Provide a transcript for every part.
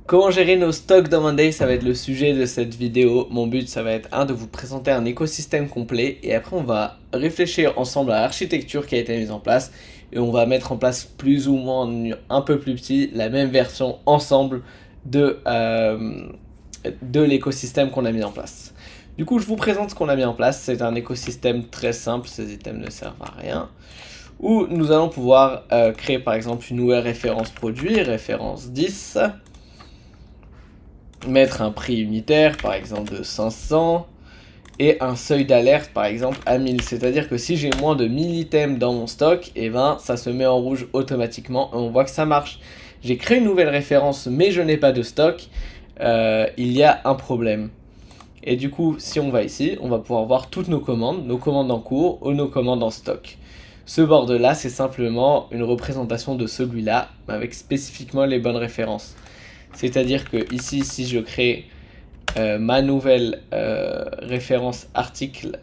Comment gérer nos stocks dans Monday, ça va être le sujet de cette vidéo. Mon but, ça va être de vous présenter un écosystème complet et après on va réfléchir ensemble à l'architecture qui a été mise en place et on va mettre en place plus ou moins un peu plus petit la même version ensemble de l'écosystème qu'on a mis en place. Du coup, je vous présente ce qu'on a mis en place. C'est un écosystème très simple, ces items ne servent à rien. Où nous allons pouvoir créer par exemple une nouvelle référence produit, référence 10. Mettre un prix unitaire, par exemple de 500, et un seuil d'alerte, par exemple à 1000. C'est-à-dire que si j'ai moins de 1000 items dans mon stock, et ben ça se met en rouge automatiquement, et on voit que ça marche. J'ai créé une nouvelle référence, mais je n'ai pas de stock, il y a un problème. Et du coup, si on va ici, on va pouvoir voir toutes nos commandes en cours, ou nos commandes en stock. Ce board-là, c'est simplement une représentation de celui-là, avec spécifiquement les bonnes références. C'est-à-dire que ici, si je crée ma nouvelle référence article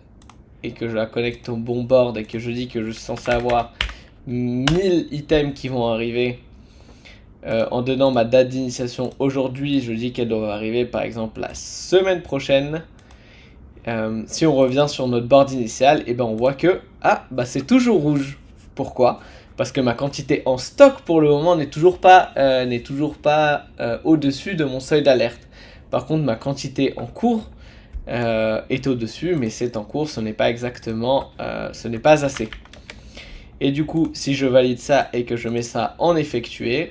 et que je la connecte au bon board et que je dis que je suis censé avoir 1000 items qui vont arriver en donnant ma date d'initiation aujourd'hui, je dis qu'elle doit arriver par exemple la semaine prochaine. Si on revient sur notre board initial, et ben on voit que c'est toujours rouge. Pourquoi ? Parce que ma quantité en stock pour le moment n'est toujours pas au-dessus de mon seuil d'alerte. Par contre, ma quantité en cours est au-dessus, mais c'est en cours, ce n'est pas exactement, ce n'est pas assez. Et du coup, si je valide ça et que je mets ça en effectué,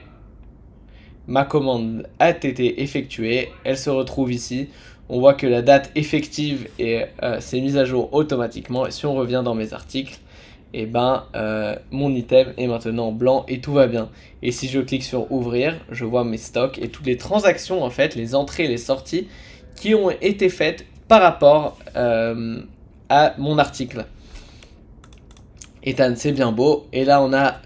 ma commande a été effectuée, elle se retrouve ici. On voit que la date effective s'est mise à jour automatiquement. Et si on revient dans mes articles, et mon item est maintenant blanc et tout va bien. Et si je clique sur ouvrir, je vois mes stocks et toutes les transactions en fait, les entrées et les sorties qui ont été faites par rapport à mon article. Ethan, c'est bien beau. Et là, on a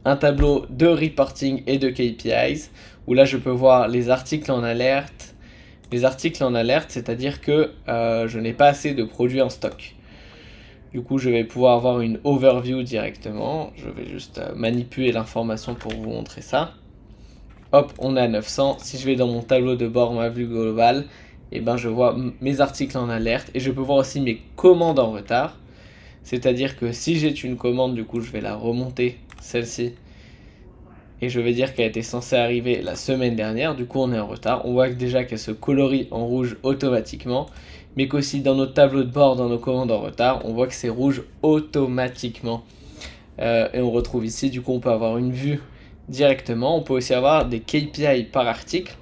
un tableau de reporting et de KPIs où là, je peux voir les articles en alerte. Les articles en alerte, c'est-à-dire que je n'ai pas assez de produits en stock. Du coup, je vais pouvoir avoir une overview directement. Je vais juste manipuler l'information pour vous montrer ça. Hop, on a 900. Si je vais dans mon tableau de bord, ma vue globale, et je vois mes articles en alerte et je peux voir aussi mes commandes en retard. C'est-à-dire que si j'ai une commande, du coup, je vais la remonter, celle-ci. Et je vais dire qu'elle était censée arriver la semaine dernière, du coup on est en retard. On voit que déjà qu'elle se colorie en rouge automatiquement, mais qu'aussi dans notre tableau de bord, dans nos commandes en retard, on voit que c'est rouge automatiquement. Et on retrouve ici, du coup on peut avoir une vue directement. On peut aussi avoir des KPI par article,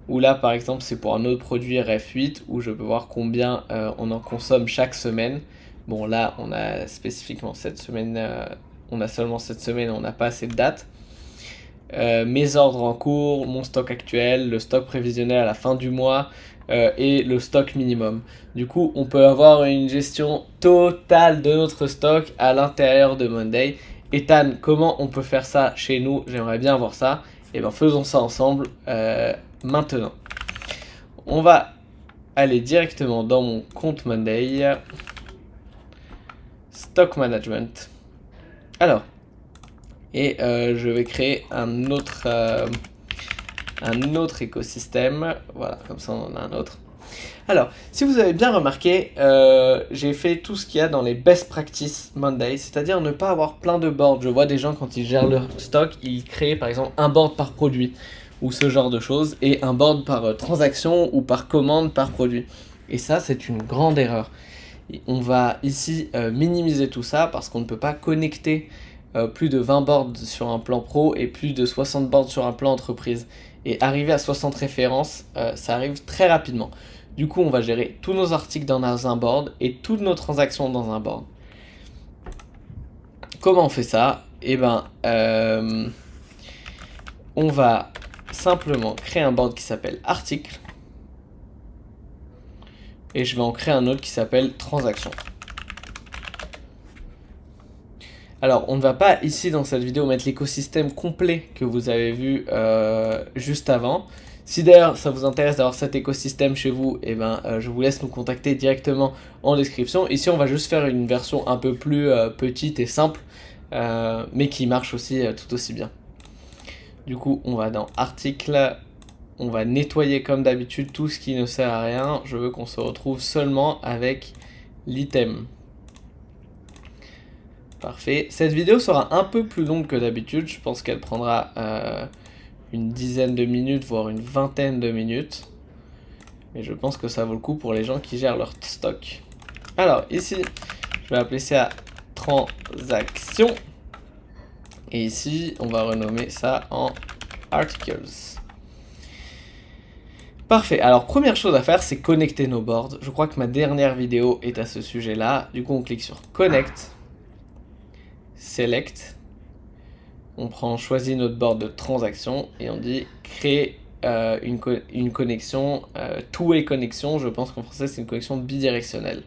où là par exemple c'est pour un autre produit RF8, où je peux voir combien on en consomme chaque semaine. Bon là on a spécifiquement cette semaine, on a seulement cette semaine, on n'a pas assez de dates. Mes ordres en cours, mon stock actuel, le stock prévisionnel à la fin du mois et le stock minimum. Du coup, on peut avoir une gestion totale de notre stock à l'intérieur de Monday. Ethan, comment on peut faire ça chez nous? J'aimerais bien voir ça. Et faisons ça ensemble maintenant. On va aller directement dans mon compte Monday. Stock Management. Alors, et je vais créer un autre écosystème. Voilà, comme ça on en a un autre. Alors, si vous avez bien remarqué, j'ai fait tout ce qu'il y a dans les best practices Monday, c'est-à-dire ne pas avoir plein de boards. Je vois des gens quand ils gèrent leur stock, ils créent par exemple un board par produit ou ce genre de choses et un board par transaction ou par commande par produit. Et ça, c'est une grande erreur. Et on va ici minimiser tout ça parce qu'on ne peut pas connecter plus de 20 boards sur un plan pro et plus de 60 boards sur un plan entreprise. Et arriver à 60 références, ça arrive très rapidement. Du coup, on va gérer tous nos articles dans un board et toutes nos transactions dans un board. Comment on fait ça ? On va simplement créer un board qui s'appelle article. Et je vais en créer un autre qui s'appelle transaction. Alors, on ne va pas ici dans cette vidéo mettre l'écosystème complet que vous avez vu juste avant. Si d'ailleurs ça vous intéresse d'avoir cet écosystème chez vous, je vous laisse nous contacter directement en description. Ici, on va juste faire une version un peu plus petite et simple, mais qui marche aussi tout aussi bien. Du coup, on va dans article, on va nettoyer comme d'habitude tout ce qui ne sert à rien. Je veux qu'on se retrouve seulement avec l'item. Parfait. Cette vidéo sera un peu plus longue que d'habitude. Je pense qu'elle prendra une dizaine de minutes, voire une vingtaine de minutes. Mais je pense que ça vaut le coup pour les gens qui gèrent leur stock. Alors, ici, je vais appeler ça transaction. Et ici, on va renommer ça en articles. Parfait. Alors, première chose à faire, c'est connecter nos boards. Je crois que ma dernière vidéo est à ce sujet-là. Du coup, on clique sur Connect. Select. On choisit notre board de transaction et on dit créer une connexion, two-way connexion. Je pense qu'en français, c'est une connexion bidirectionnelle.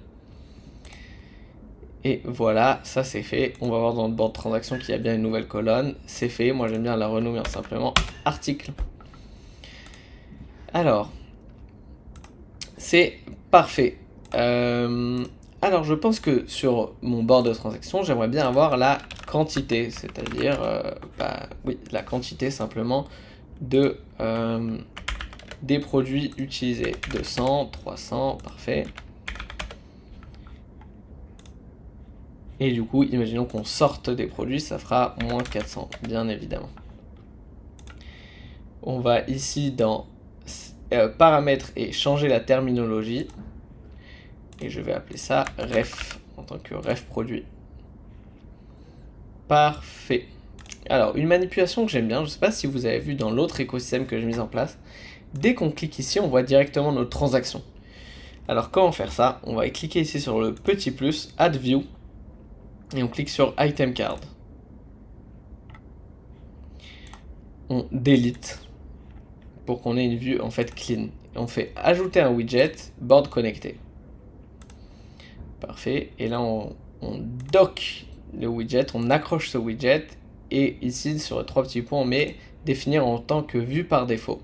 Et voilà, ça c'est fait. On va voir dans le board transaction qu'il y a bien une nouvelle colonne. C'est fait. Moi, j'aime bien la renommer simplement article. Alors, c'est parfait. Alors, je pense que sur mon board de transaction, j'aimerais bien avoir la quantité, c'est-à-dire, oui, la quantité simplement de, des produits utilisés. 200, 300, parfait. Et du coup, imaginons qu'on sorte des produits, ça fera moins 400, bien évidemment. On va ici dans paramètres et changer la terminologie. Et je vais appeler ça ref, en tant que ref produit. Parfait. Alors, une manipulation que j'aime bien, je ne sais pas si vous avez vu dans l'autre écosystème que j'ai mis en place. Dès qu'on clique ici, on voit directement notre transaction. Alors, comment faire ça? On va cliquer ici sur le petit plus, Add View. Et on clique sur Item Card. On delete pour qu'on ait une vue en fait clean. Et on fait ajouter un widget, board connecté. Parfait. Et là, on dock le widget, on accroche ce widget. Et ici, sur les 3 petits points, on met définir en tant que vue par défaut.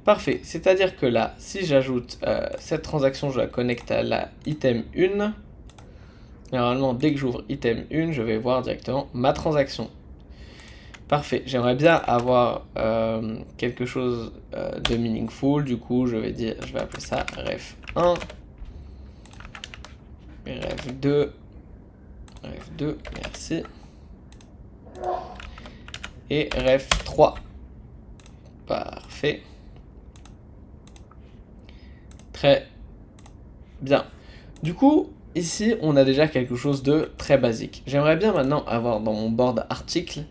Parfait. C'est-à-dire que là, si j'ajoute cette transaction, je la connecte à la item 1. Normalement, dès que j'ouvre item 1, je vais voir directement ma transaction. Parfait. J'aimerais bien avoir quelque chose de meaningful. Du coup, je vais appeler ça ref 1, ref 2, ref 2, merci. Et ref 3. Parfait. Très bien. Du coup, ici, on a déjà quelque chose de très basique. J'aimerais bien maintenant avoir dans mon board article,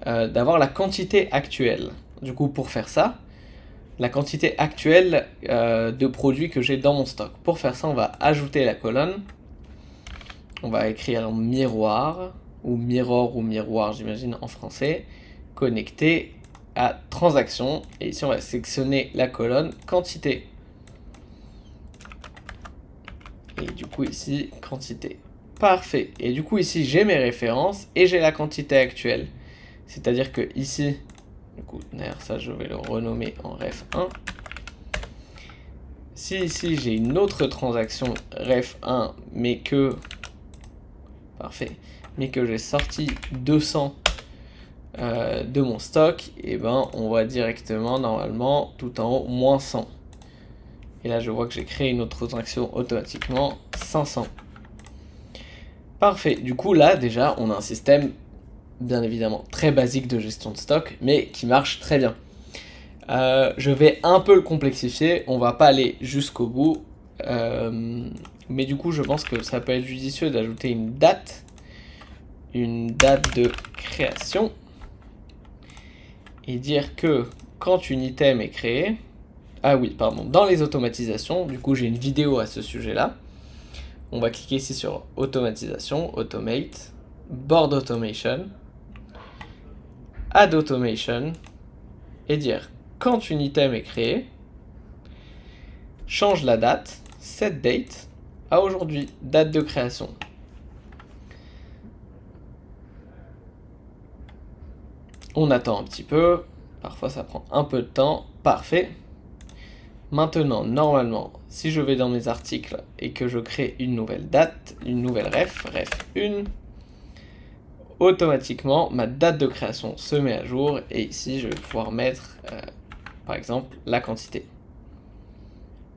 d'avoir la quantité actuelle. Du coup, pour faire ça, la quantité actuelle de produits que j'ai dans mon stock. Pour faire ça, on va ajouter la colonne. On va écrire miroir, ou mirror ou miroir, j'imagine en français. Connecté à transaction. Et ici, on va sélectionner la colonne quantité. Et du coup, ici, quantité. Parfait. Et du coup, ici, j'ai mes références et j'ai la quantité actuelle. C'est-à-dire que ici, du coup, d'ailleurs, ça, je vais le renommer en ref 1. Si ici, j'ai une autre transaction ref 1, mais que... Parfait. Mais que j'ai sorti 200 de mon stock, et ben, on voit directement, normalement, tout en haut, moins 100. Et là, je vois que j'ai créé une autre transaction automatiquement, 500. Parfait. Du coup, là, déjà, on a un système, bien évidemment, très basique de gestion de stock, mais qui marche très bien. Je vais un peu le complexifier. On va pas aller jusqu'au bout. Mais du coup, je pense que ça peut être judicieux d'ajouter une date de création. Et dire que quand une item est créée... Ah oui, pardon, dans les automatisations, du coup j'ai une vidéo à ce sujet-là. On va cliquer ici sur automatisation, automate, board automation, add automation, et dire quand une item est créée, change la date, set date, à aujourd'hui, date de création. On attend un petit peu, parfois ça prend un peu de temps, parfait. Maintenant, normalement, si je vais dans mes articles et que je crée une nouvelle date, une nouvelle ref 1, automatiquement, ma date de création se met à jour. Et ici, je vais pouvoir mettre par exemple la quantité.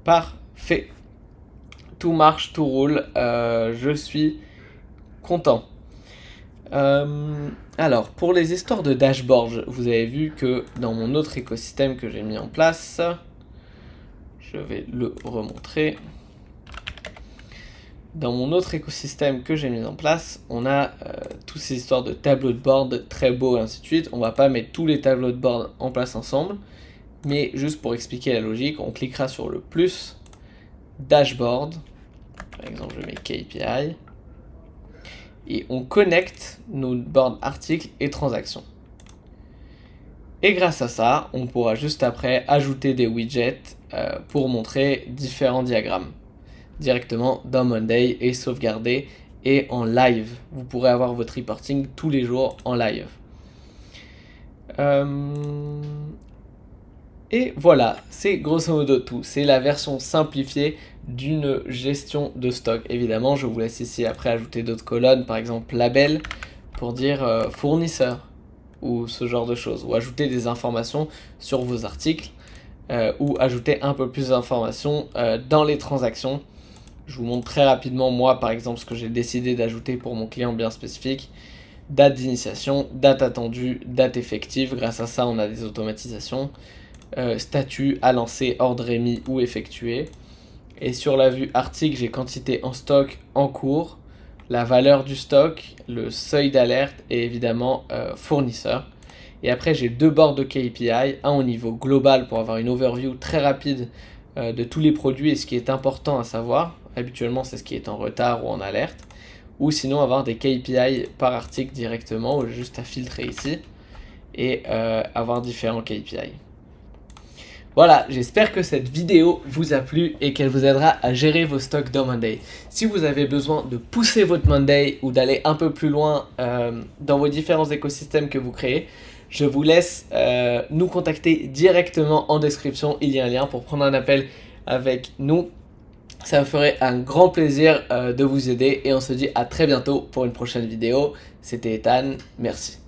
Parfait. Tout marche, tout roule. Je suis content. Alors, pour les histoires de dashboard, vous avez vu que dans mon autre écosystème que j'ai mis en place, je vais le remontrer. Dans mon autre écosystème que j'ai mis en place, on a toutes ces histoires de tableaux de bord très beaux et ainsi de suite. On va pas mettre tous les tableaux de bord en place ensemble, mais juste pour expliquer la logique, on cliquera sur le plus dashboard. Par exemple, je mets KPI. Et on connecte nos boards articles et transactions. Et grâce à ça, on pourra juste après ajouter des widgets pour montrer différents diagrammes directement dans Monday et sauvegarder et en live. Vous pourrez avoir votre reporting tous les jours en live. Et voilà, c'est grosso modo tout. C'est la version simplifiée d'une gestion de stock. Évidemment, je vous laisse ici après ajouter d'autres colonnes, par exemple label, pour dire fournisseur, ou ce genre de choses, ou ajouter des informations sur vos articles, ou ajouter un peu plus d'informations dans les transactions. Je vous montre très rapidement, moi, par exemple, ce que j'ai décidé d'ajouter pour mon client bien spécifique. Date d'initiation, date attendue, date effective. Grâce à ça, on a des automatisations. Statut à lancer, ordre émis ou effectué. Et sur la vue article, j'ai quantité en stock en cours, la valeur du stock, le seuil d'alerte et évidemment fournisseur. Et après, j'ai deux bords de KPI, un au niveau global pour avoir une overview très rapide de tous les produits et ce qui est important à savoir. Habituellement, c'est ce qui est en retard ou en alerte. Ou sinon, avoir des KPI par article directement, ou juste à filtrer ici et avoir différents KPI. Voilà, j'espère que cette vidéo vous a plu et qu'elle vous aidera à gérer vos stocks dans Monday. Si vous avez besoin de pousser votre Monday ou d'aller un peu plus loin dans vos différents écosystèmes que vous créez, je vous laisse nous contacter directement en description. Il y a un lien pour prendre un appel avec nous. Ça me ferait un grand plaisir de vous aider et on se dit à très bientôt pour une prochaine vidéo. C'était Ethan, merci.